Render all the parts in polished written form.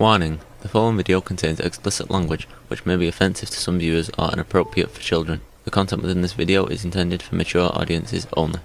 Warning: the following video contains explicit language which may be offensive to some viewers or inappropriate for children. The content within this video is intended for mature audiences only.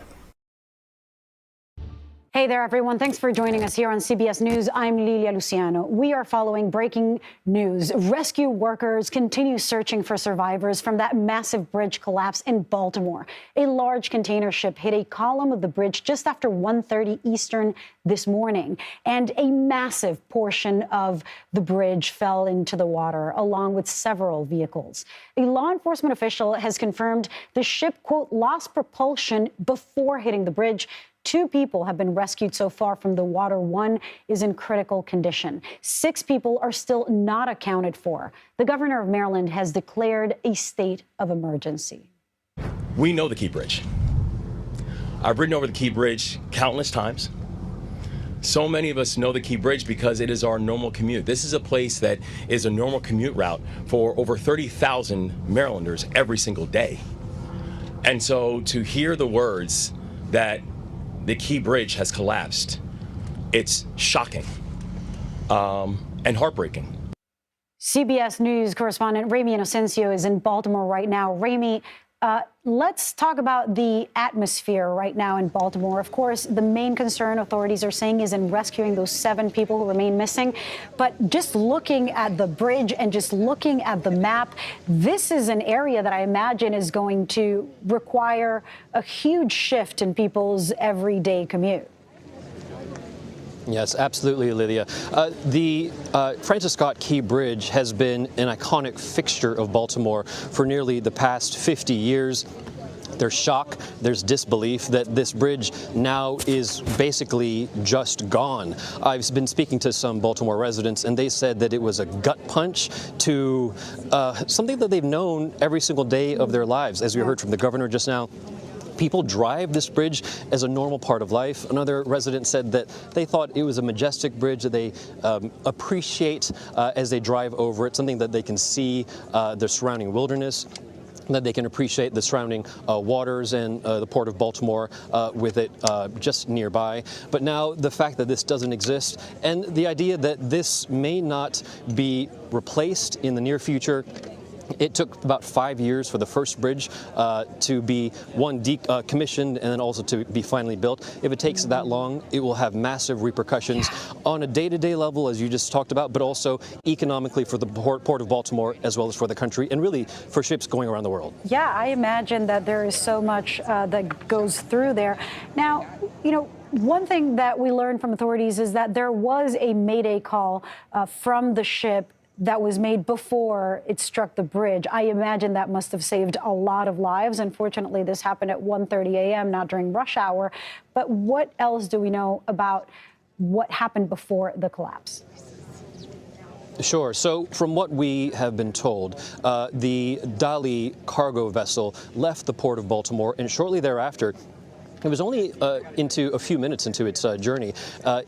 Hey there, everyone. Thanks for joining us here on CBS News. I'm Lilia Luciano. We are following breaking news. Rescue workers continue searching for survivors from that massive bridge collapse in Baltimore. A large container ship hit a column of the bridge just after 1:30 Eastern this morning, and a massive portion of the bridge fell into the water, along with several vehicles. A law enforcement official has confirmed the ship, quote, lost propulsion before hitting the bridge. 2 people have been rescued so far from the water. 1 is in critical condition. 6 people are still not accounted for. The governor of Maryland has declared a state of emergency. We know the Key Bridge. I've ridden over the Key Bridge countless times. So many of us know the Key Bridge because it is our normal commute. This is a place that is a normal commute route for over 30,000 Marylanders every single day. And so to hear the words that the Key Bridge has collapsed, it's shocking and heartbreaking. CBS News correspondent Ramy Inocencio is in Baltimore right now. Ramy, let's talk about the atmosphere right now in Baltimore. Of course, the main concern authorities are saying is in rescuing those 7 people who remain missing. But just looking at the bridge and just looking at the map, this is an area that I imagine is going to require a huge shift in people's everyday commute. Yes, absolutely, Lydia. The Francis Scott Key Bridge has been an iconic fixture of Baltimore for nearly the past 50 years. There's shock, there's disbelief that this bridge now is basically just gone. I've been speaking to some Baltimore residents, and they said that it was a gut punch to something that they've known every single day of their lives. As we heard from the governor just now, people drive this bridge as a normal part of life. Another resident said that they thought it was a majestic bridge that they appreciate as they drive over it, something that they can see the surrounding wilderness, that they can appreciate the surrounding waters and the port of Baltimore with it just nearby. But now the fact that this doesn't exist and the idea that this may not be replaced in the near future. It took about 5 years for the first bridge to be decommissioned and then also to be finally built. If it takes that long, it will have massive repercussions on a day-to-day level, as you just talked about, but also economically for the port of Baltimore, as well as for the country, and really for ships going around the world. Yeah, I imagine that there is so much that goes through there. Now, you know, one thing that we learned from authorities is that there was a mayday call from the ship that was made before it struck the bridge. I imagine that must have saved a lot of lives. Unfortunately, this happened at 1:30 a.m., not during rush hour. But what else do we know about what happened before the collapse? Sure. So from what we have been told, the Dali cargo vessel left the port of Baltimore, and shortly thereafter, it was only into a few minutes into its journey,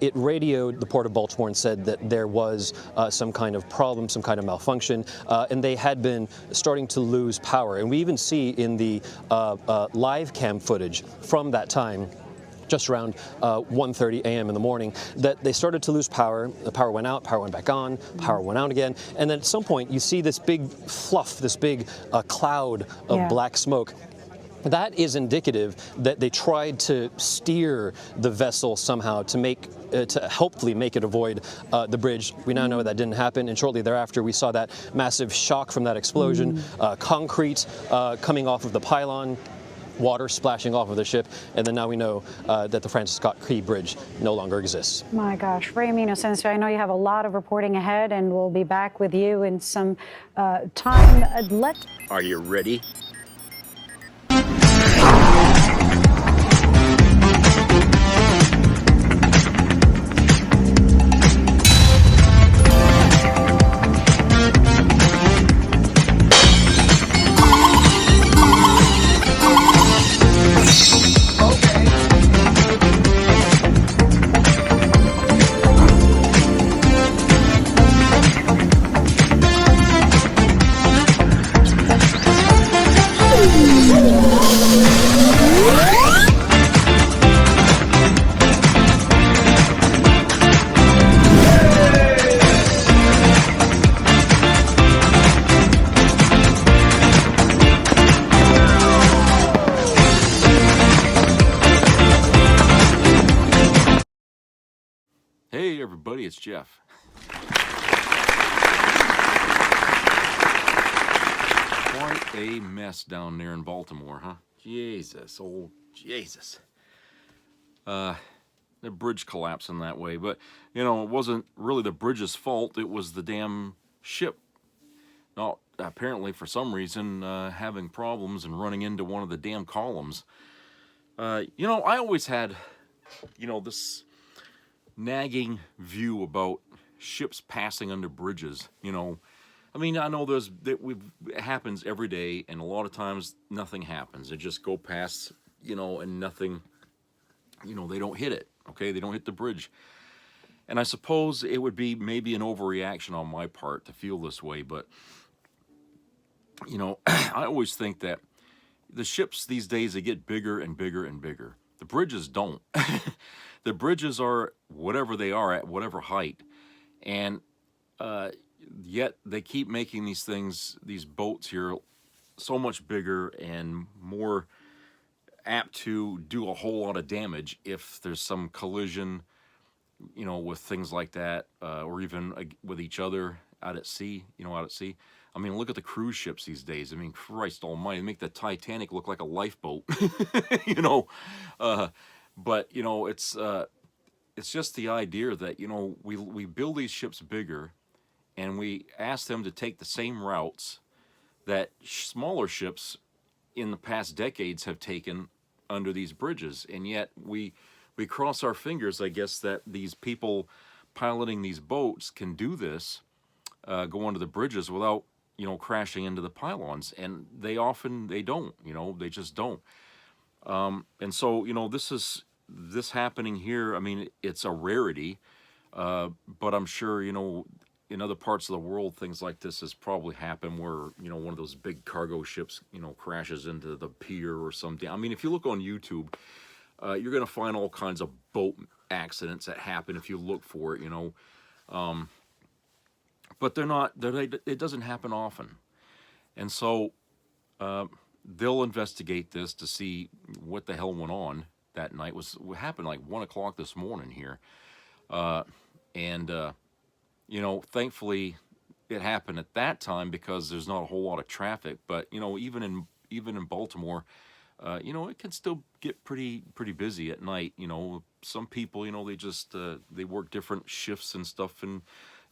it radioed the port of Baltimore and said that there was some kind of problem, some kind of malfunction, and they had been starting to lose power. And we even see in the live cam footage from that time, just around 1:30 a.m. in the morning, that they started to lose power. The power went out, power went back on, power went out again. And then at some point, you see this big fluff, this big cloud of black smoke. That is indicative that they tried to steer the vessel somehow to to hopefully make it avoid the bridge. We now know that didn't happen, and shortly thereafter we saw that massive shock from that explosion, concrete coming off of the pylon, water splashing off of the ship, and then now we know that the Francis Scott Key Bridge no longer exists. My gosh, Ramy Inocencio, I know you have a lot of reporting ahead, and we'll be back with you in some time. Are you ready? Hey everybody, it's Jeff. Quite a mess down there in Baltimore, huh? Jesus, oh Jesus. The bridge collapsing that way, but you know, it wasn't really the bridge's fault, it was the damn ship. Not apparently for some reason having problems and running into one of the damn columns. You know, I always had, you know, this nagging view about ships passing under bridges. You know, I mean, I know it happens every day, and a lot of times nothing happens. They just go past, you know, and nothing, you know, they don't hit it. Okay, they don't hit the bridge. And I suppose it would be maybe an overreaction on my part to feel this way, but you know, I always think that the ships these days, they get bigger and bigger and bigger. The bridges don't. The bridges are whatever they are at whatever height, and yet they keep making these things, these boats here, so much bigger and more apt to do a whole lot of damage if there's some collision, you know, with things like that, or even with each other out at sea, you know, out at sea. I mean, look at the cruise ships these days. I mean, Christ almighty, they make the Titanic look like a lifeboat, you know. But, you know, it's just the idea that, you know, we build these ships bigger and we ask them to take the same routes that smaller ships in the past decades have taken under these bridges. And yet we cross our fingers, I guess, that these people piloting these boats can do this, go under the bridges without, you know, crashing into the pylons. And they don't, you know, they just don't. And so, you know, this happening here, I mean, it's a rarity, but I'm sure, you know, in other parts of the world, things like this has probably happened where, you know, one of those big cargo ships, you know, crashes into the pier or something. I mean, if you look on YouTube, you're going to find all kinds of boat accidents that happen if you look for it, you know. But it doesn't happen often. And so they'll investigate this to see what the hell went on that night. What happened like 1 o'clock this morning here. You know, thankfully it happened at that time because there's not a whole lot of traffic. But, you know, even in Baltimore, you know, it can still get pretty busy at night. You know, some people, you know, they just they work different shifts and stuff, and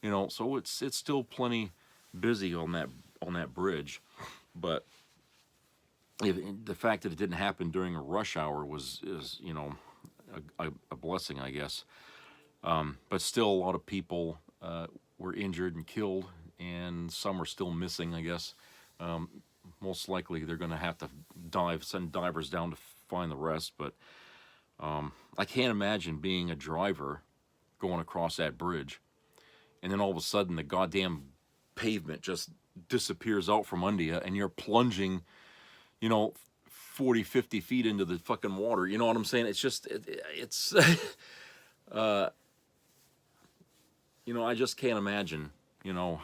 you know, so it's still plenty busy on that bridge. But the fact that it didn't happen during a rush hour is you know, a blessing, I guess. But still, a lot of people were injured and killed, and some are still missing, I guess. Most likely they're going to have to send divers down to find the rest. But I can't imagine being a driver going across that bridge, and then all of a sudden the goddamn pavement just disappears out from under you, and you're plunging, you know, 40, 50 feet into the fucking water. You know what I'm saying? It's just, it's, you know, I just can't imagine, you know,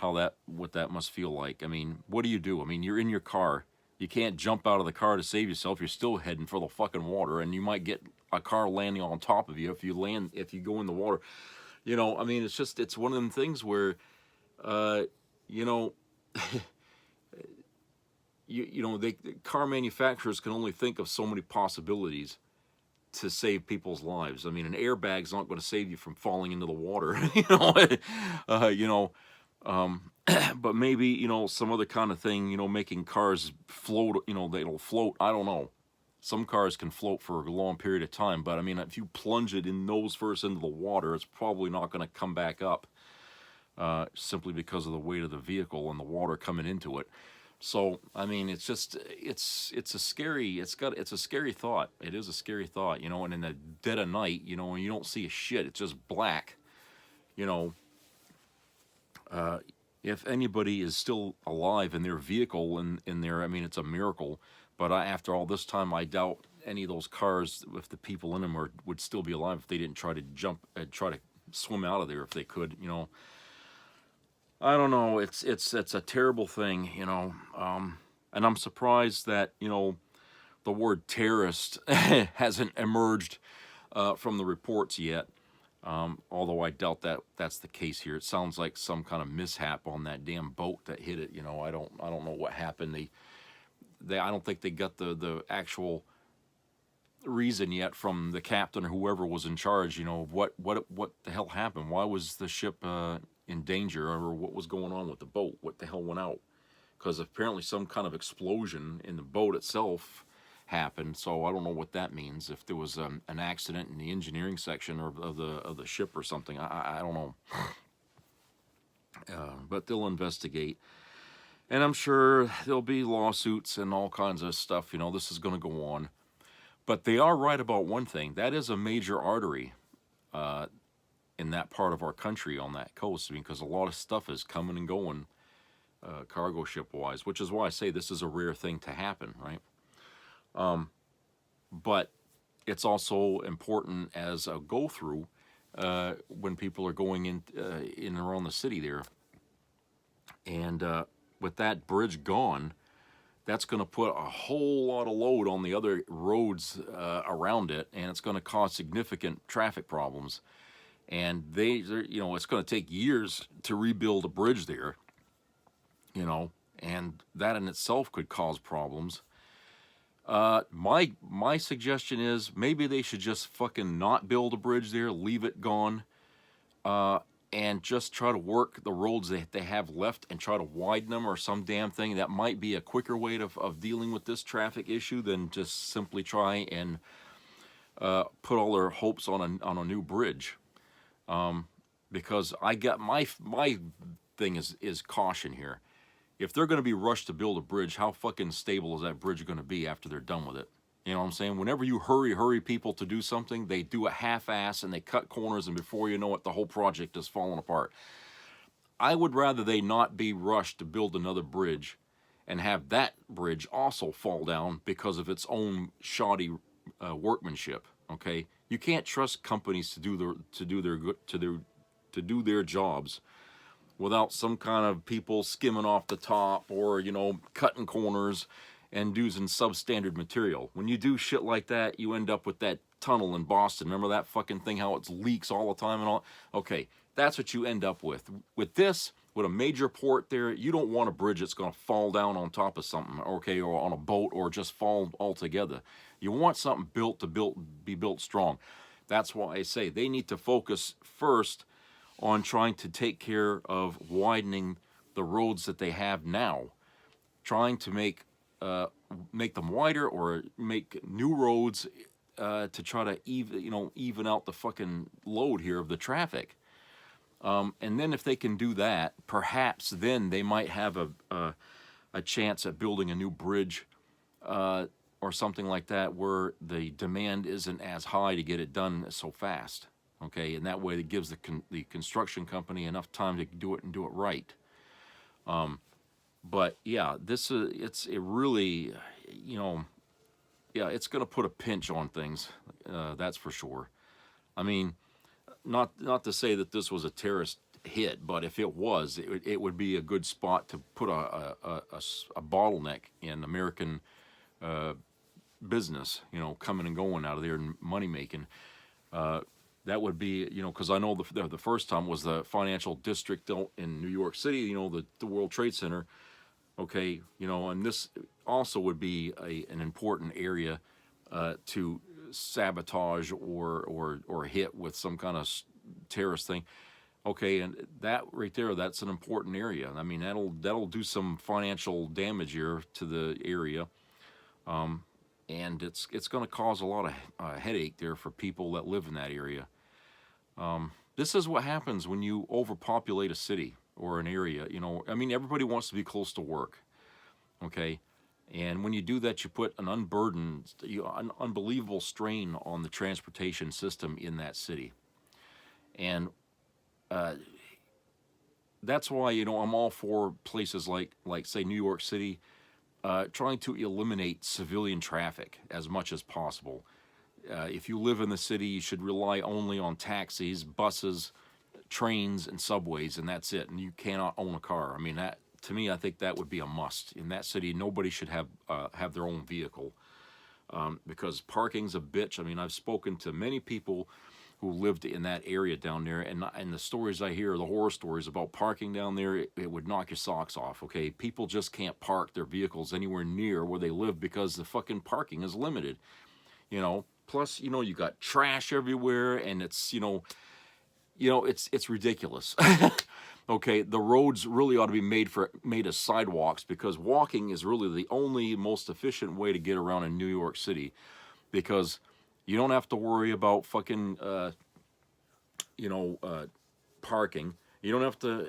what that must feel like. I mean, what do you do? I mean, you're in your car. You can't jump out of the car to save yourself. You're still heading for the fucking water, and you might get a car landing on top of you if you go in the water. You know, I mean, it's one of them things where, you know, you know, car manufacturers can only think of so many possibilities to save people's lives. I mean, an airbag's not going to save you from falling into the water, you know, but maybe, you know, some other kind of thing, you know, making cars float, you know, they'll float. I don't know. Some cars can float for a long period of time, but I mean, if you plunge it in nose first into the water, it's probably not going to come back up, simply because of the weight of the vehicle and the water coming into it. So, I mean, it's just, it's a scary thought. It is a scary thought, you know, and in the dead of night, you know, when you don't see a shit, it's just black, you know. If anybody is still alive in their vehicle in there, I mean, it's a miracle. But after all this time, I doubt any of those cars, if the people in them would still be alive if they didn't try to try to swim out of there if they could, you know. I don't know. It's a terrible thing, you know. And I'm surprised that, you know, the word terrorist hasn't emerged from the reports yet. Although I doubt that that's the case here. It sounds like some kind of mishap on that damn boat that hit it. You know, I don't know what happened. I don't think they got the actual reason yet from the captain or whoever was in charge. You know, what the hell happened? Why was the ship in danger, or what was going on with the boat? What the hell went out? Because apparently some kind of explosion in the boat itself happened. So I don't know what that means. If there was an accident in the engineering section of the ship or something, I don't know. But they'll investigate, and I'm sure there'll be lawsuits and all kinds of stuff. You know, this is going to go on. But they are right about one thing. That is a major artery in that part of our country on that coast, because a lot of stuff is coming and going cargo ship-wise, which is why I say this is a rare thing to happen, right? But it's also important as a go-through when people are going in and around the city there. And with that bridge gone, that's going to put a whole lot of load on the other roads around it, and it's going to cause significant traffic problems. And you know, it's going to take years to rebuild a bridge there, you know, and that in itself could cause problems. My suggestion is maybe they should just fucking not build a bridge there, leave it gone, and just try to work the roads that they have left and try to widen them or some damn thing. That might be a quicker way of dealing with this traffic issue than just simply try and put all their hopes on a new bridge. Because I got my thing is caution here. If they're going to be rushed to build a bridge, how fucking stable is that bridge going to be after they're done with it? You know what I'm saying? Whenever you hurry people to do something, they do a half-ass and they cut corners, and before you know it, the whole project is falling apart. I would rather they not be rushed to build another bridge and have that bridge also fall down because of its own shoddy workmanship. Okay, you can't trust companies to do their jobs without some kind of people skimming off the top, or, you know, cutting corners and using substandard material. When you do shit like that, you end up with that tunnel in Boston. Remember that fucking thing, how it leaks all the time and all? Okay, that's what you end up with. With this, with a major port there, you don't want a bridge that's going to fall down on top of something, okay, or on a boat, or just fall altogether. You want something be built strong. That's why I say they need to focus first on trying to take care of widening the roads that they have now, trying to make them wider or make new roads to try to even out the fucking load here of the traffic. And then if they can do that, perhaps then they might have a chance at building a new bridge or something like that, where the demand isn't as high to get it done so fast. Okay, and that way it gives the construction company enough time to do it and do it right. But yeah, it's really, you know, yeah, it's going to put a pinch on things. That's for sure. I mean, not to say that this was a terrorist hit, but if it was, it would be a good spot to put a bottleneck in American business, you know, coming and going out of there and money making. That would be, you know, because I know the first time was the financial district in New York City, you know, the World Trade Center. Okay, you know, and this also would be an important area to sabotage or hit with some kind of terrorist thing. Okay, and that right there, that's an important area. I mean, that'll do some financial damage here to the area. And it's going to cause a lot of headache there for people that live in that area. This is what happens when you overpopulate a city or an area. You know, I mean, everybody wants to be close to work, okay? And when you do that, you put an unbelievable strain on the transportation system in that city. And that's why, you know, I'm all for places like say New York City, trying to eliminate civilian traffic as much as possible. If you live in the city, you should rely only on taxis, buses, trains, and subways, and that's it. And you cannot own a car. I mean, that, to me, I think that would be a must. In that city, nobody should have their own vehicle, because parking's a bitch. I mean, I've spoken to many people who lived in that area down there, and the stories I hear, the horror stories about parking down there, it would knock your socks off. Okay, people just can't park their vehicles anywhere near where they live because the fucking parking is limited. You know, plus you got trash everywhere, and it's it's ridiculous. Okay, the roads really ought to be made as sidewalks, because walking is really the only most efficient way to get around in New York City, because you don't have to worry about fucking parking. You don't have to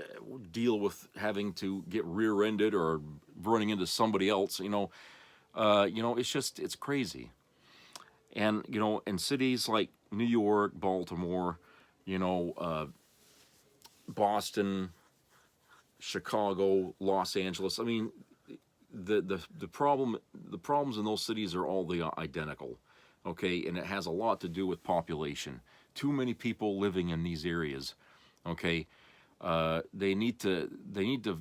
deal with having to get rear-ended or running into somebody else. It's crazy. And in cities like New York, Baltimore, Boston, Chicago, Los Angeles. I mean, the problems in those cities are all identical, okay, and it has a lot to do with population. Too many people living in these areas, okay. They need to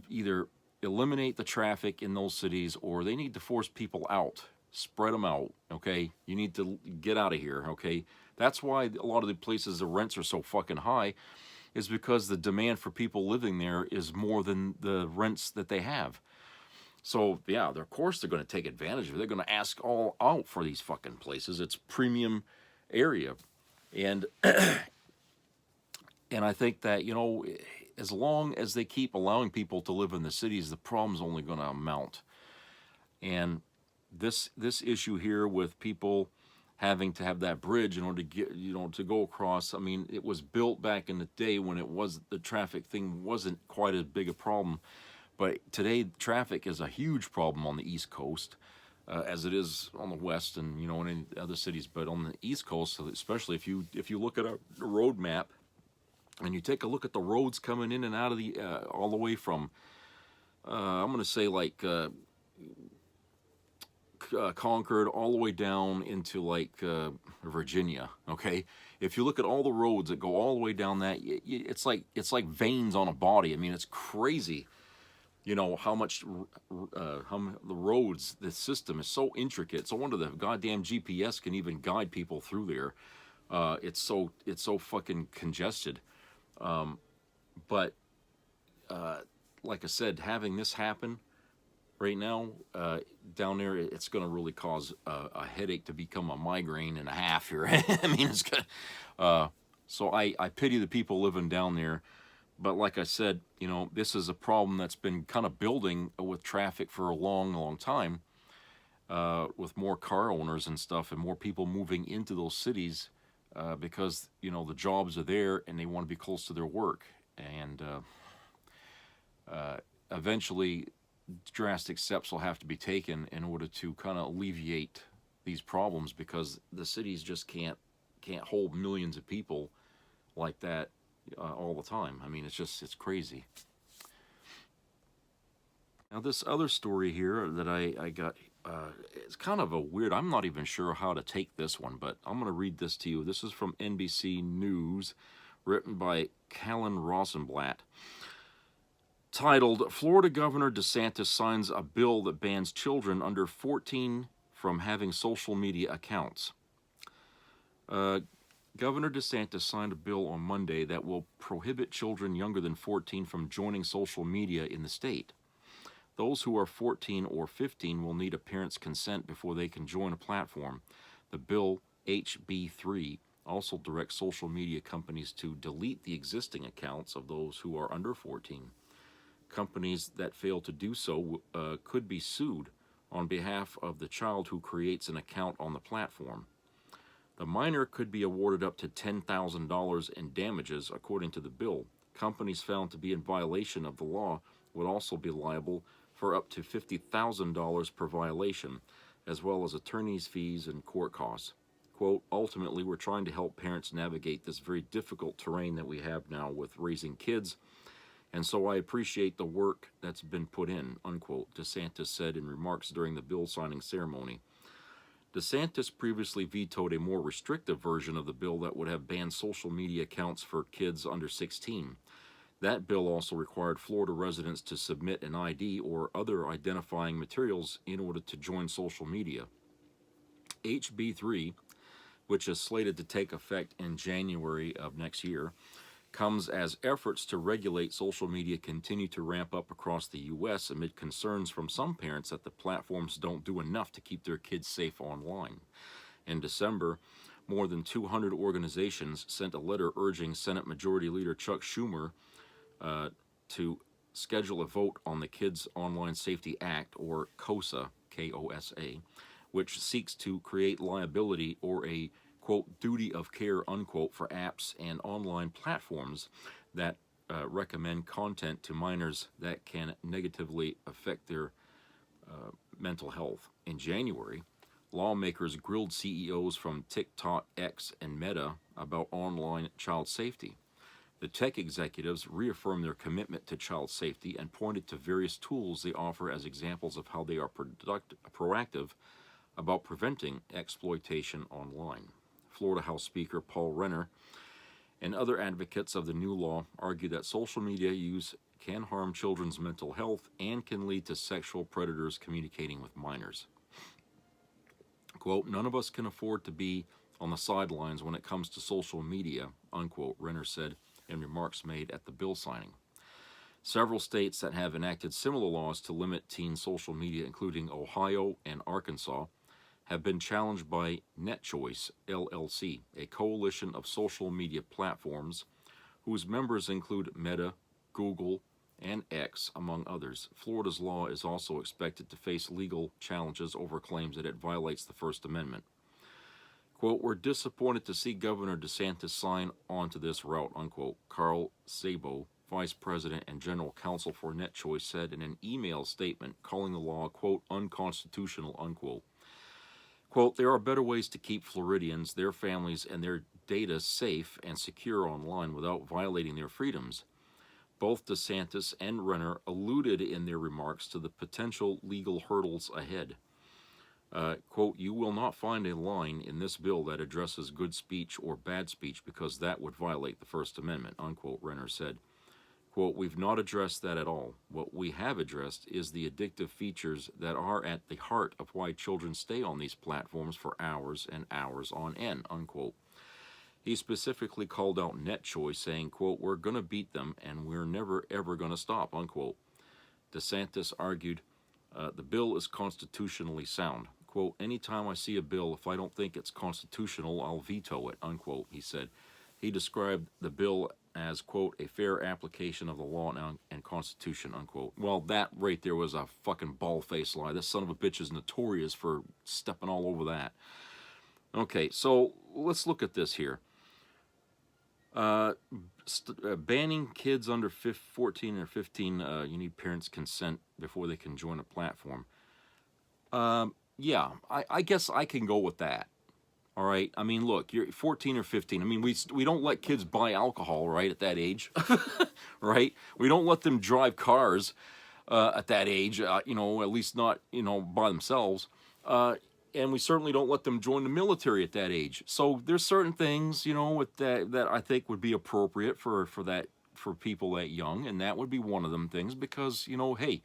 either eliminate the traffic in those cities, or they need to force people out, spread them out, okay. You need to get out of here, okay. That's why a lot of the places the rents are so fucking high, is because the demand for people living there is more than the rents that they have. So yeah, of course they're going to take advantage of it. They're going to ask all out for these fucking places. It's premium area, and and I think that as long as they keep allowing people to live in the cities, the problem's only going to amount. And this issue here with people having to have that bridge in order to get to go across. I mean, it was built back in the day when the traffic thing wasn't quite as big a problem, but today traffic is a huge problem on the East Coast, as it is on the West and in other cities. But on the East Coast, especially if you look at a road map and you take a look at the roads coming in and out of the all the way from I'm going to say like Concord all the way down into like Virginia. Okay, if you look at all the roads that go all the way down that, it's like veins on a body. I mean, it's crazy. How much the roads, the system is so intricate. It's no wonder the goddamn GPS can even guide people through there. It's so fucking congested. But like I said, having this happen right now down there, it's going to really cause a headache to become a migraine and a half here. I mean, it's good. So I pity the people living down there. But like I said, this is a problem that's been kind of building with traffic for a long, long time, with more car owners and stuff and more people moving into those cities because, the jobs are there and they want to be close to their work. And eventually drastic steps will have to be taken in order to kind of alleviate these problems, because the cities just can't hold millions of people like that all the time. I mean, it's crazy. Now this other story here that I got, it's kind of a weird, I'm not even sure how to take this one, but I'm going to read this to you. This is from NBC News, written by Callan Rosenblatt. Titled, Florida Governor DeSantis signs a bill that bans children under 14 from having social media accounts. Governor DeSantis signed a bill on Monday that will prohibit children younger than 14 from joining social media in the state. Those who are 14 or 15 will need a parent's consent before they can join a platform. The bill, HB 3, also directs social media companies to delete the existing accounts of those who are under 14. Companies that fail to do so could be sued on behalf of the child who creates an account on the platform. The minor could be awarded up to $10,000 in damages, according to the bill. Companies found to be in violation of the law would also be liable for up to $50,000 per violation, as well as attorney's fees and court costs. Quote, ultimately, we're trying to help parents navigate this very difficult terrain that we have now with raising kids, and so I appreciate the work that's been put in, unquote, DeSantis said in remarks during the bill signing ceremony. DeSantis previously vetoed a more restrictive version of the bill that would have banned social media accounts for kids under 16. That bill also required Florida residents to submit an ID or other identifying materials in order to join social media. HB 3 which is slated to take effect in January of next year, comes as efforts to regulate social media continue to ramp up across the U.S. amid concerns from some parents that the platforms don't do enough to keep their kids safe online. In December, more than 200 organizations sent a letter urging Senate Majority Leader Chuck Schumer to schedule a vote on the Kids Online Safety Act, or KOSA, K-O-S-A, which seeks to create liability or a, quote, duty of care, unquote, for apps and online platforms that recommend content to minors that can negatively affect their mental health. In January, lawmakers grilled CEOs from TikTok, X, and Meta about online child safety. The tech executives reaffirmed their commitment to child safety and pointed to various tools they offer as examples of how they are proactive about preventing exploitation online. Florida House Speaker Paul Renner and other advocates of the new law argue that social media use can harm children's mental health and can lead to sexual predators communicating with minors. Quote, "None of us can afford to be on the sidelines when it comes to social media," unquote, Renner said in remarks made at the bill signing. Several states that have enacted similar laws to limit teen social media, including Ohio and Arkansas, have been challenged by NetChoice, LLC, a coalition of social media platforms whose members include Meta, Google, and X, among others. Florida's law is also expected to face legal challenges over claims that it violates the First Amendment. Quote, "We're disappointed to see Governor DeSantis sign on to this route," unquote, Carl Szabo, Vice President and General Counsel for NetChoice, said in an email statement calling the law, quote, "unconstitutional," unquote. Quote, "There are better ways to keep Floridians, their families, and their data safe and secure online without violating their freedoms." Both DeSantis and Renner alluded in their remarks to the potential legal hurdles ahead. Quote, "You will not find a line in this bill that addresses good speech or bad speech because that would violate the First Amendment," unquote, Renner said. Quote, "We've not addressed that at all. What we have addressed is the addictive features that are at the heart of why children stay on these platforms for hours and hours on end," unquote. He specifically called out NetChoice, saying, quote, "We're going to beat them and we're never ever going to stop," unquote. DeSantis argued the bill is constitutionally sound. Quote, "Anytime I see a bill, if I don't think it's constitutional, I'll veto it," unquote, he said. He described the bill as, quote, "a fair application of the law and Constitution," unquote. Well, that right there was a fucking bald-faced lie. This son of a bitch is notorious for stepping all over that. Okay, so let's look at this here. Banning kids under 14 or 15, you need parents' consent before they can join a platform. Yeah, I guess I can go with that. All right. I mean, look, you're 14 or 15. I mean, we don't let kids buy alcohol, right, at that age, right? We don't let them drive cars at that age, at least not, by themselves. And we certainly don't let them join the military at that age. So there's certain things, with that I think would be appropriate for people that young, and that would be one of them things because, hey,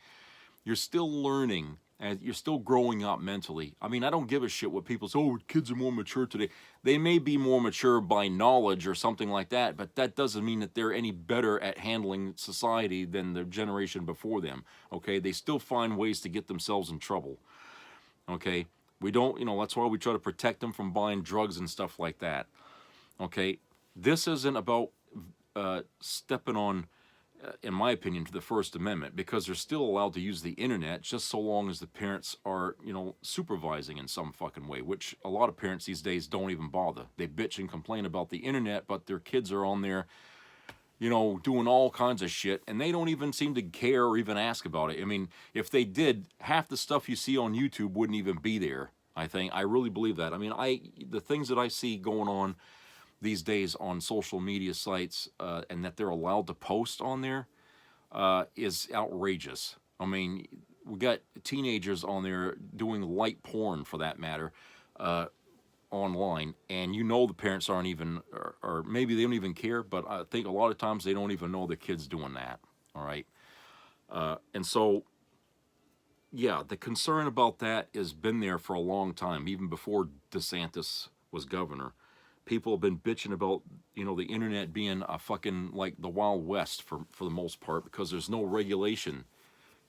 you're still learning. And you're still growing up mentally. I mean, I don't give a shit what people say, oh, kids are more mature today. They may be more mature by knowledge or something like that, but that doesn't mean that they're any better at handling society than the generation before them, okay? They still find ways to get themselves in trouble, okay? We don't, that's why we try to protect them from buying drugs and stuff like that, okay? This isn't about stepping on, in my opinion, to the First Amendment, because they're still allowed to use the internet just so long as the parents are, supervising in some fucking way, which a lot of parents these days don't even bother. They bitch and complain about the internet, but their kids are on there, doing all kinds of shit, and they don't even seem to care or even ask about it. I mean, if they did, half the stuff you see on YouTube wouldn't even be there, I think. I really believe that. I mean, the things that I see going on these days on social media sites and that they're allowed to post on there is outrageous. I mean, we got teenagers on there doing light porn, for that matter, online, and the parents aren't even, or maybe they don't even care, but I think a lot of times they don't even know the kid's doing that, all right? And so, yeah, the concern about that has been there for a long time, even before DeSantis was governor. People have been bitching about, you know, the internet being a fucking like the Wild West for the most part, because there's no regulation.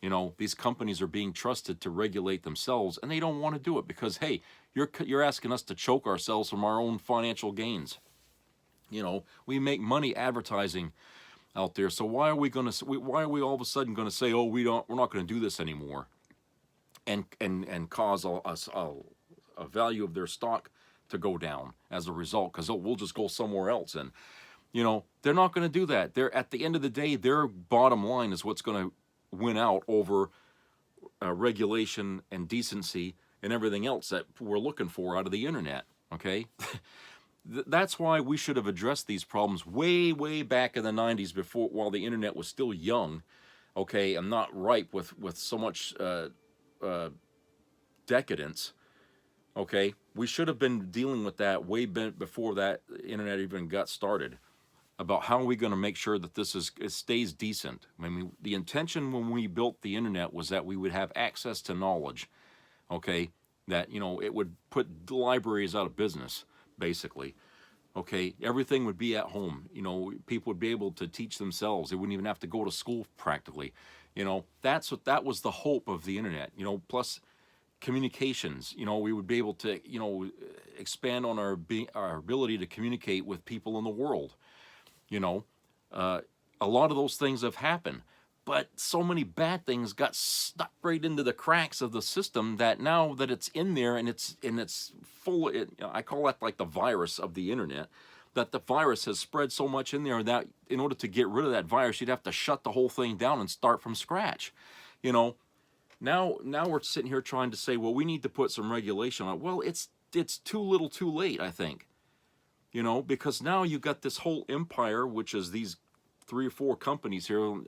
You know, these companies are being trusted to regulate themselves, and they don't want to do it because, hey, you're asking us to choke ourselves from our own financial gains. You know, we make money advertising out there, so why are we all of a sudden going to say, oh, we're not going to do this anymore, and cause a value of their stock to go down as a result, because we'll just go somewhere else. And you know, they're not going to do that. They're, at the end of the day, their bottom line is what's going to win out over regulation and decency and everything else that we're looking for out of the internet. Okay. That's why we should have addressed these problems way back in the 90s, before, while the internet was still young, okay, and not ripe with so much decadence. Okay, we should have been dealing with that way before that internet even got started, about how are we going to make sure that it stays decent. I mean, the intention when we built the internet was that we would have access to knowledge, okay, that, you know, it would put the libraries out of business, basically. Okay, everything would be at home. You know, people would be able to teach themselves. They wouldn't even have to go to school practically. You know, that was the hope of the internet. You know, plus communications. You know, we would be able to, you know, expand on our ability to communicate with people in the world. You know, a lot of those things have happened, but so many bad things got stuck right into the cracks of the system that now that it's in there and it's full, I call that like the virus of the internet, that the virus has spread so much in there that in order to get rid of that virus, you'd have to shut the whole thing down and start from scratch. You know, now we're sitting here trying to say, well, we need to put some regulation on it. Well, it's too little too late, I think. You know, because now you've got this whole empire, which is these 3 or 4 companies here,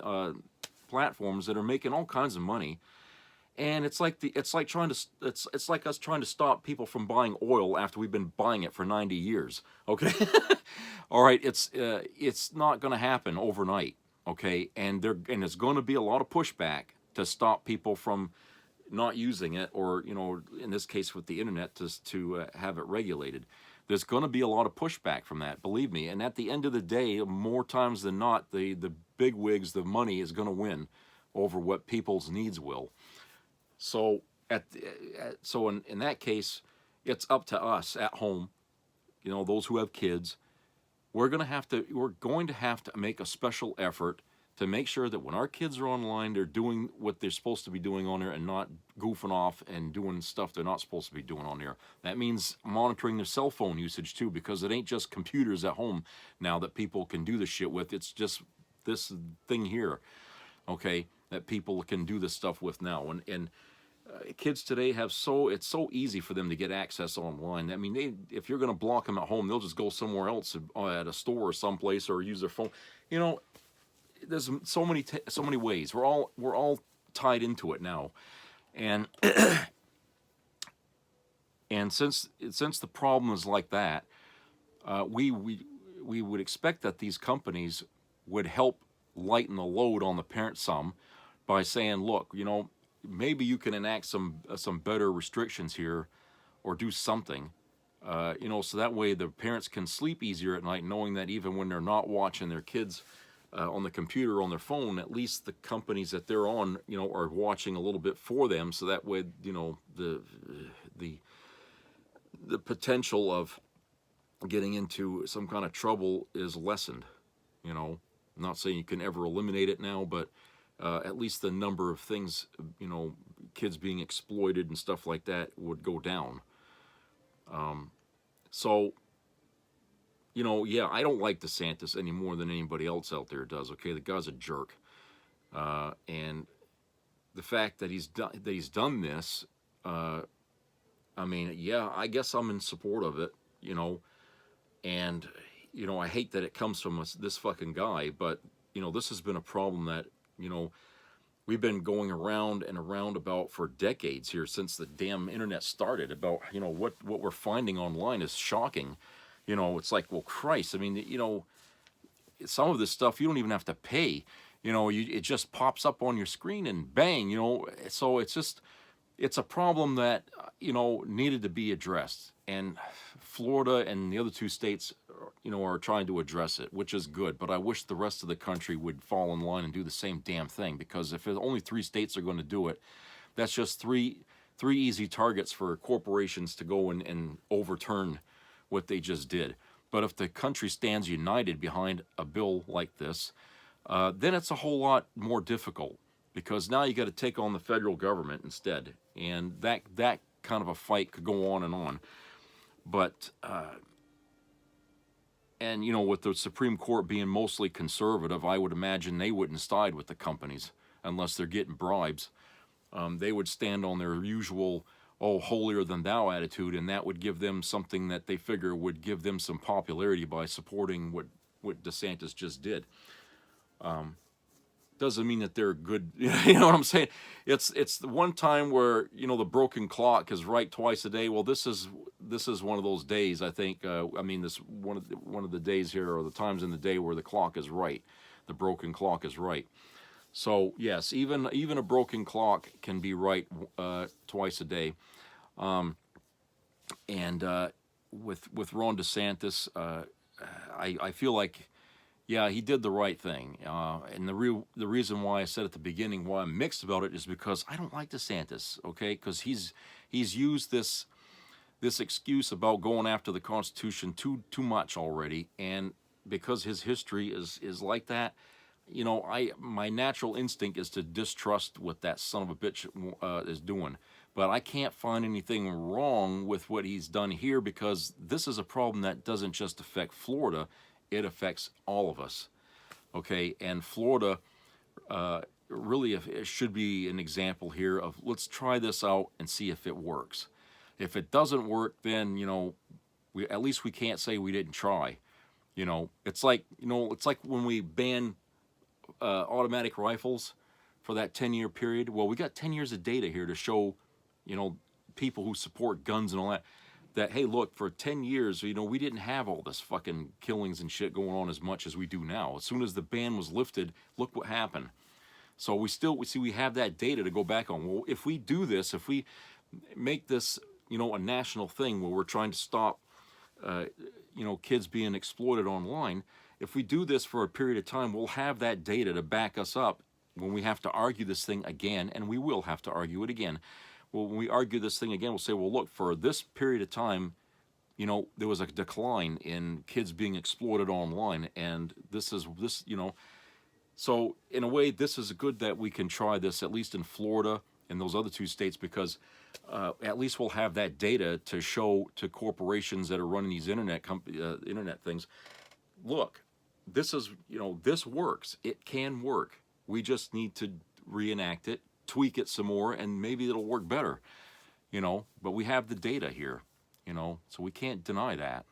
platforms that are making all kinds of money, and it's like us trying to stop people from buying oil after we've been buying it for 90 years. Okay, all right, it's not going to happen overnight. Okay, and it's going to be a lot of pushback to stop people from not using it, or, you know, in this case with the internet, to have it regulated. There's going to be a lot of pushback from that, believe me. And at the end of the day, more times than not, the big wigs, the money is going to win over what people's needs will. So in that case, it's up to us at home, you know, those who have kids. We're going to have to make a special effort to make sure that when our kids are online, they're doing what they're supposed to be doing on there and not goofing off and doing stuff they're not supposed to be doing on there. That means monitoring their cell phone usage too, because it ain't just computers at home now that people can do this shit with. It's just this thing here, okay, that people can do this stuff with now. And kids today it's so easy for them to get access online. I mean, if you're going to block them at home, they'll just go somewhere else at a store or someplace, or use their phone. You know, there's so many ways. We're all tied into it now, and and since the problem is like that, we would expect that these companies would help lighten the load on the parent some by saying, look, you know, maybe you can enact some better restrictions here, or do something, you know, so that way the parents can sleep easier at night, knowing that even when they're not watching their kids on the computer or on their phone, at least the companies that they're on, you know, are watching a little bit for them, so that way, you know, the potential of getting into some kind of trouble is lessened. You know, I'm not saying you can ever eliminate it now, but at least the number of things, you know, kids being exploited and stuff like that would go down. So, you know, yeah, I don't like DeSantis any more than anybody else out there does. Okay, the guy's a jerk, and the fact that he's done this, I mean, yeah, I guess I'm in support of it. You know, and you know, I hate that it comes from this fucking guy, but you know, this has been a problem that, you know, we've been going around and around about for decades here, since the damn internet started. About, you know, what we're finding online is shocking. You know, it's like, well, Christ, I mean, you know, some of this stuff you don't even have to pay. You know, it just pops up on your screen and bang, you know. So it's it's a problem that, needed to be addressed. And Florida and the other 2 states, are trying to address it, which is good. But I wish the rest of the country would fall in line and do the same damn thing, because if only 3 states are going to do it, that's just three easy targets for corporations to go and overturn what they just did. But if the country stands united behind a bill like this, then it's a whole lot more difficult, because now you got to take on the federal government instead, and that kind of a fight could go on and on. But with the Supreme Court being mostly conservative, I would imagine they wouldn't side with the companies unless they're getting bribes. They would stand on their usual, holier than thou attitude, and that would give them something that they figure would give them some popularity by supporting what DeSantis just did. Doesn't mean that they're good. You know what I'm saying? It's the one time where the broken clock is right twice a day. Well, this is one of those days. I think. This one of the days here, or the times in the day where the clock is right. The broken clock is right. So yes, even a broken clock can be right twice a day. With Ron DeSantis, I feel like, yeah, he did the right thing. And the reason why I said at the beginning why I'm mixed about it is because I don't like DeSantis, okay? Because he's used this excuse about going after the Constitution too much already, and because his history is like that, my natural instinct is to distrust what that son of a bitch is doing. But I can't find anything wrong with what he's done here, because this is a problem that doesn't just affect Florida, it affects all of us, okay? And Florida really it should be an example here of, let's try this out and see if it works. If it doesn't work, then, at least we can't say we didn't try. It's like when we ban automatic rifles for that 10-year period. Well, we got 10 years of data here to show, people who support guns and all that, hey, look, for 10 years, we didn't have all this fucking killings and shit going on as much as we do now. As soon as the ban was lifted, look what happened. So we have that data to go back on. Well, if we do this, if we make this, a national thing where we're trying to stop, kids being exploited online, if we do this for a period of time, we'll have that data to back us up when we have to argue this thing again, and we will have to argue it again. Well, when we argue this thing again, we'll say, well, look, for this period of time, there was a decline in kids being exploited online, and this. So in a way, this is good that we can try this, at least in Florida and those other 2 states, because at least we'll have that data to show to corporations that are running these internet things. Look, this is, this works. It can work. We just need to reenact it, tweak it some more, and maybe it'll work better, but we have the data here, so we can't deny that.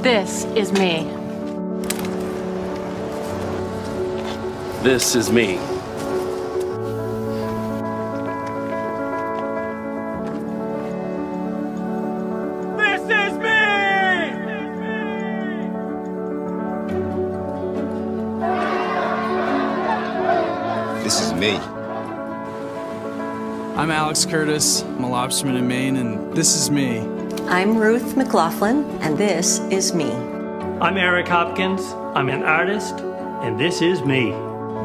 This is me. This is me. This is me! This is me. I'm Alex Curtis. I'm a lobsterman in Maine, and this is me. I'm Ruth McLaughlin, and this is me. I'm Eric Hopkins. I'm an artist, and this is me.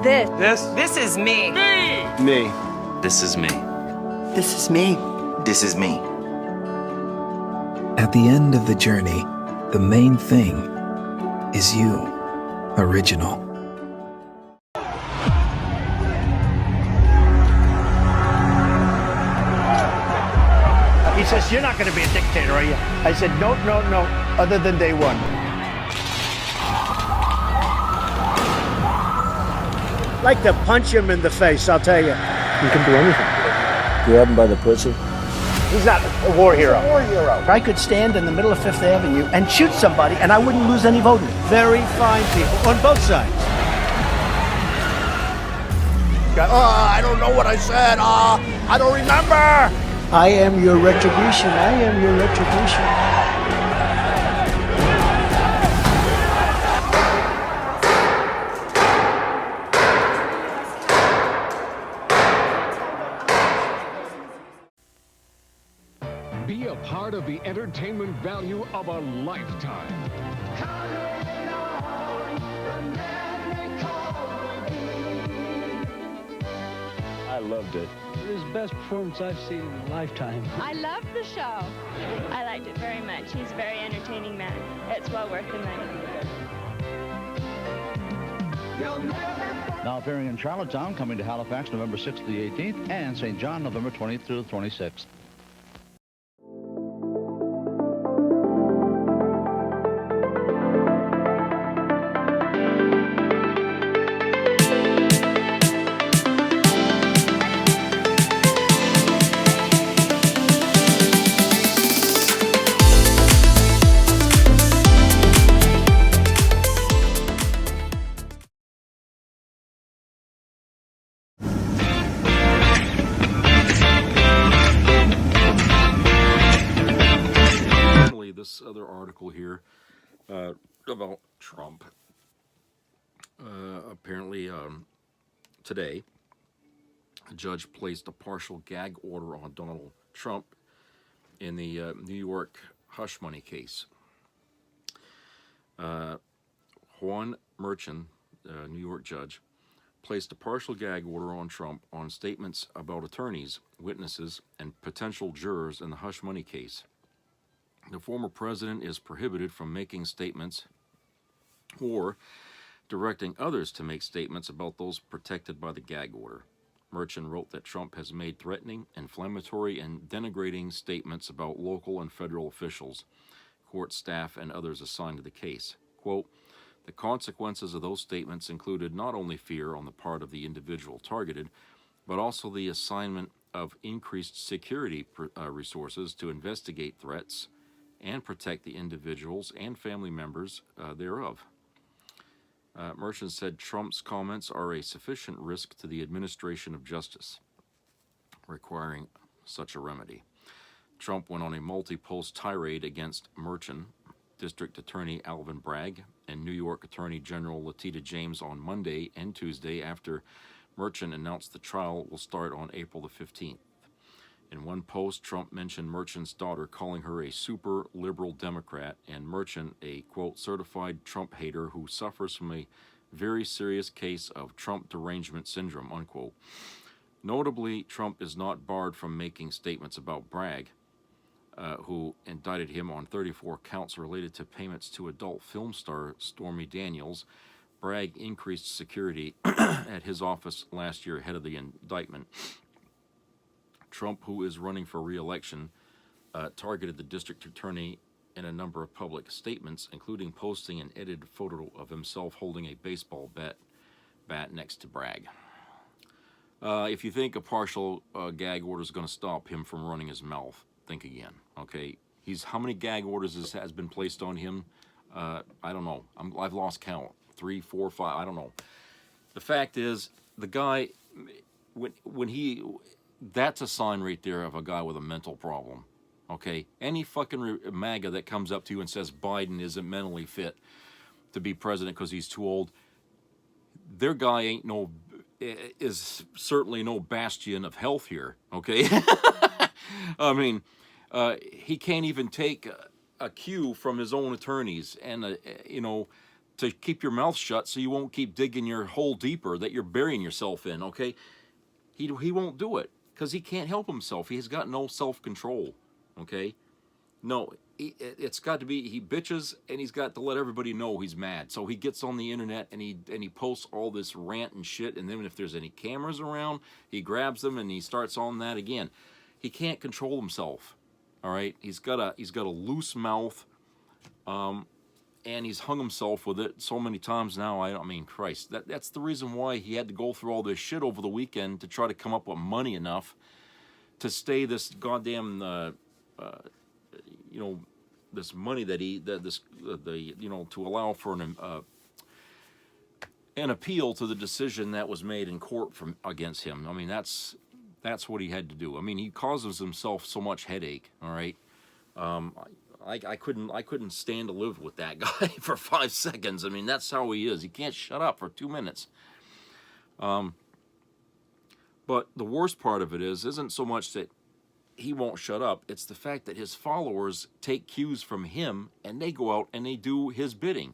This is me. Me. This is me. This is me. This is me. At the end of the journey, the main thing is you, original. He says, you're not going to be a dictator, are you? I said, no, other than day one. Like to punch him in the face, I'll tell you. You can do anything. Grab him by the pussy. He's not a war hero. He's a war hero. I could stand in the middle of Fifth Avenue and shoot somebody, and I wouldn't lose any voters. Very fine people on both sides. I don't know what I said. I don't remember. I am your retribution. I am your retribution. Be a part of the entertainment value of a lifetime. I loved it. It was the best performance I've seen in a lifetime. I loved the show. I liked it very much. He's a very entertaining man. It's well worth the money. Now appearing in Charlottetown, coming to Halifax November 6th to the 18th, and St. John November 20th through the 26th. This other article here about Trump. Apparently, today, a judge placed a partial gag order on Donald Trump in the New York hush money case. Juan Merchan, New York judge, placed a partial gag order on Trump on statements about attorneys, witnesses, and potential jurors in the hush money case. The former president is prohibited from making statements or directing others to make statements about those protected by the gag order. Merchan wrote that Trump has made threatening, inflammatory, and denigrating statements about local and federal officials, court staff, and others assigned to the case. Quote, the consequences of those statements included not only fear on the part of the individual targeted, but also the assignment of increased security resources to investigate threats and protect the individuals and family members thereof. Merchan said Trump's comments are a sufficient risk to the administration of justice, requiring such a remedy. Trump went on a multi-post tirade against Merchan, District Attorney Alvin Bragg, and New York Attorney General Letitia James on Monday and Tuesday after Merchan announced the trial will start on April the 15th. In one post, Trump mentioned Merchan's daughter, calling her a super liberal Democrat, and Merchan a, quote, certified Trump hater who suffers from a very serious case of Trump derangement syndrome, unquote. Notably, Trump is not barred from making statements about Bragg, who indicted him on 34 counts related to payments to adult film star Stormy Daniels. Bragg increased security at his office last year ahead of the indictment. Trump, who is running for re-election, targeted the district attorney in a number of public statements, including posting an edited photo of himself holding a baseball bat next to Bragg. If you think a partial gag order is going to stop him from running his mouth, think again. Okay, how many gag orders has been placed on him? I don't know. I've lost count. 3, 4, 5. I don't know. The fact is, the guy, when he. That's a sign right there of a guy with a mental problem, okay? Any fucking MAGA that comes up to you and says Biden isn't mentally fit to be president because he's too old, their guy is certainly no bastion of health here, okay? I mean, he can't even take a cue from his own attorneys and, to keep your mouth shut so you won't keep digging your hole deeper that you're burying yourself in, okay? He won't do it. Because he can't help himself. He has got no self-control, okay? No, it's got to be, he bitches, and he's got to let everybody know he's mad. So he gets on the internet, and he posts all this rant and shit, and then if there's any cameras around, he grabs them, and he starts on that again. He can't control himself, all right? He's got a loose mouth, and he's hung himself with it so many times now. I mean, Christ, that's the reason why he had to go through all this shit over the weekend to try to come up with money enough to stay this goddamn, you know, this money that you know, to allow for an appeal to the decision that was made in court against him. I mean, that's what he had to do. I mean, he causes himself so much headache. All right, I couldn't stand to live with that guy for 5 seconds. I mean, that's how he is. He can't shut up for 2 minutes. But the worst part of it isn't so much that he won't shut up. It's the fact that his followers take cues from him and they go out and they do his bidding.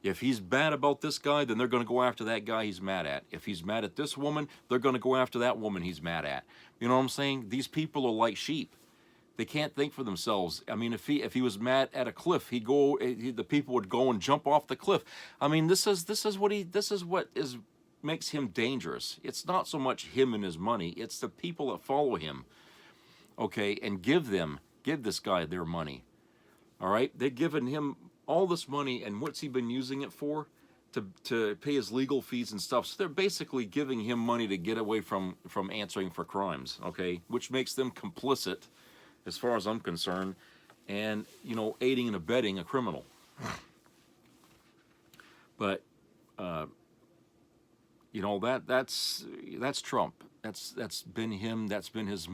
If he's mad about this guy, then they're going to go after that guy he's mad at. If he's mad at this woman, they're going to go after that woman he's mad at. You know what I'm saying? These people are like sheep. They can't think for themselves. I mean, if he was mad at a cliff, the people would go and jump off the cliff. I mean, this is what makes him dangerous. It's not so much him and his money, it's the people that follow him. Okay, and give this guy their money. All right, they've given him all this money, and what's he been using it for? To pay his legal fees and stuff. So they're basically giving him money to get away from answering for crimes, okay, which makes them complicit, as far as I'm concerned, and, you know, aiding and abetting a criminal. But you know, that's Trump. That's been him. That's been his,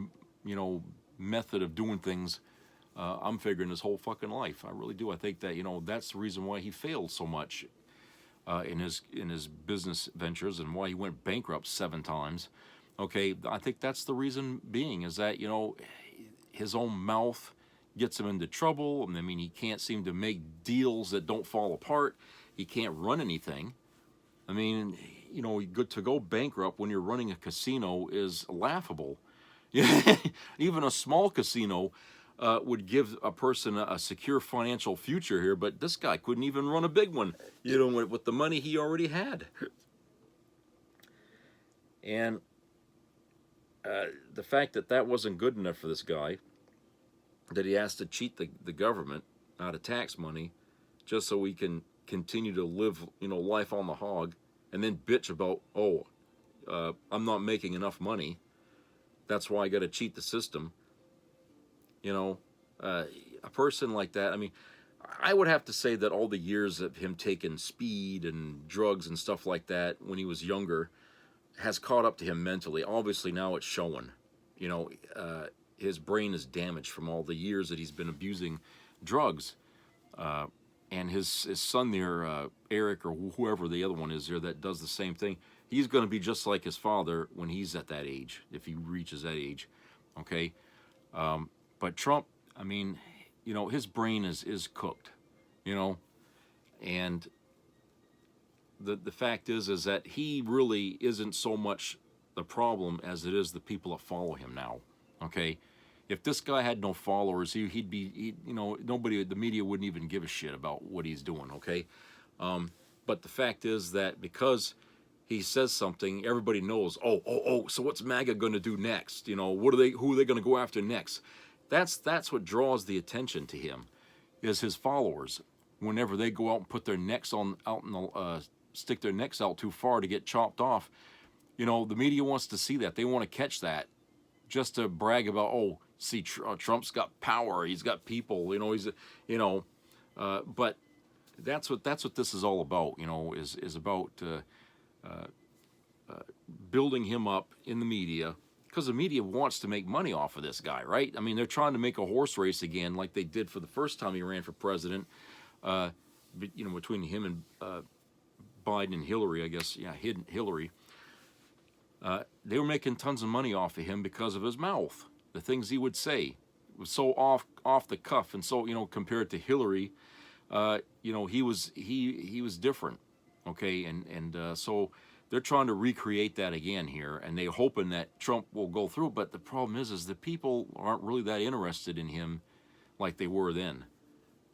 you know, method of doing things. I'm figuring his whole fucking life. I really do. I think that, you know, that's the reason why he failed so much in his business ventures and why he went bankrupt 7 times. Okay, I think that's the reason being, is that, you know, his own mouth gets him into trouble. I mean, he can't seem to make deals that don't fall apart. He can't run anything. I mean, you know, to go bankrupt when you're running a casino is laughable. Even a small casino would give a person a secure financial future here, but this guy couldn't even run a big one, you know, with the money he already had. And the fact that wasn't good enough for this guy, that he has to cheat the government out of tax money just so he can continue to live, you know, life on the hog, and then bitch about, I'm not making enough money, that's why I got to cheat the system. You know, a person like that, I mean, I would have to say that all the years of him taking speed and drugs and stuff like that when he was younger has caught up to him mentally. Obviously now it's showing. You know, his brain is damaged from all the years that he's been abusing drugs. And his son there, Eric, or whoever the other one is there that does the same thing, he's going to be just like his father when he's at that age, if he reaches that age, okay? But Trump, I mean, you know, his brain is cooked, you know? And the fact is that he really isn't so much the problem as it is the people that follow him now, okay? If this guy had no followers, he'd you know, the media wouldn't even give a shit about what he's doing, okay? But the fact is that because he says something, everybody knows, so what's MAGA going to do next? You know, who are they going to go after next? That's what draws the attention to him, is his followers. Whenever they go out and put their necks stick their necks out too far to get chopped off, you know, the media wants to see that. They want to catch that, just to brag about, see, Trump's got power, he's got people, you know, he's, you know, but that's what this is all about, you know, is about building him up in the media, because the media wants to make money off of this guy, right? I mean, they're trying to make a horse race again, like they did for the first time he ran for president, you know, between him and Biden and Hillary, I guess, yeah, Hillary. They were making tons of money off of him because of his mouth. The things he would say was so off the cuff, and so, you know, compared to Hillary, you know, he was different, okay, and so they're trying to recreate that again here, and they're hoping that Trump will go through. But the problem is the people aren't really that interested in him like they were then.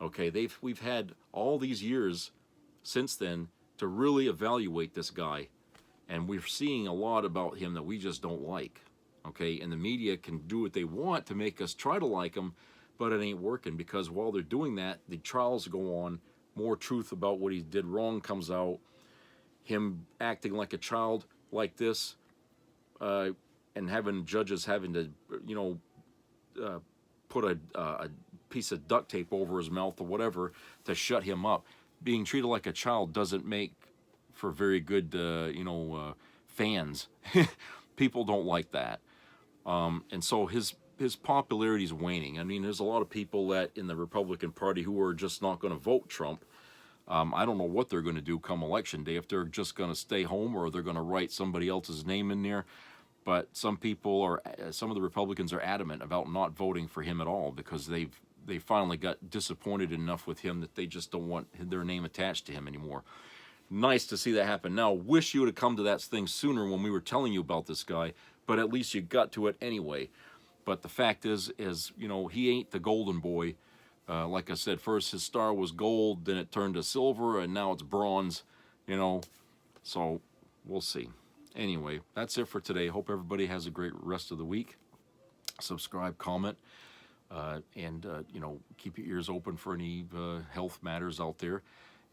Okay, we've had all these years since then to really evaluate this guy, and we're seeing a lot about him that we just don't like. Okay, and the media can do what they want to make us try to like him, but it ain't working, because while they're doing that, the trials go on, more truth about what he did wrong comes out, him acting like a child like this, and having judges having to, you know, put a piece of duct tape over his mouth or whatever to shut him up. Being treated like a child doesn't make for very good, you know, fans. People don't like that. And so his popularity is waning. I mean, there's a lot of people that in the Republican Party who are just not going to vote Trump. I don't know what they're going to do come election day, if they're just going to stay home or they're going to write somebody else's name in there. But some people are, some of the Republicans are adamant about not voting for him at all because they finally got disappointed enough with him that they just don't want their name attached to him anymore. Nice to see that happen. Now, wish you would have come to that thing sooner when we were telling you about this guy, but at least you got to it anyway. But the fact is, you know, he ain't the golden boy. Like I said, first his star was gold, then it turned to silver, and now it's bronze, you know. So we'll see. Anyway, that's it for today. Hope everybody has a great rest of the week. Subscribe, comment, and, you know, keep your ears open for any health matters out there.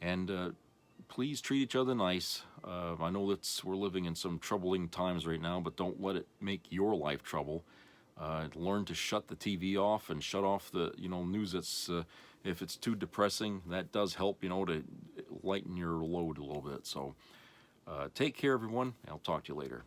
And please treat each other nice. I know that we're living in some troubling times right now, but don't let it make your life trouble. Learn to shut the TV off and shut off the, you know, news that's, if it's too depressing, that does help, you know, to lighten your load a little bit. So take care, everyone. I'll talk to you later.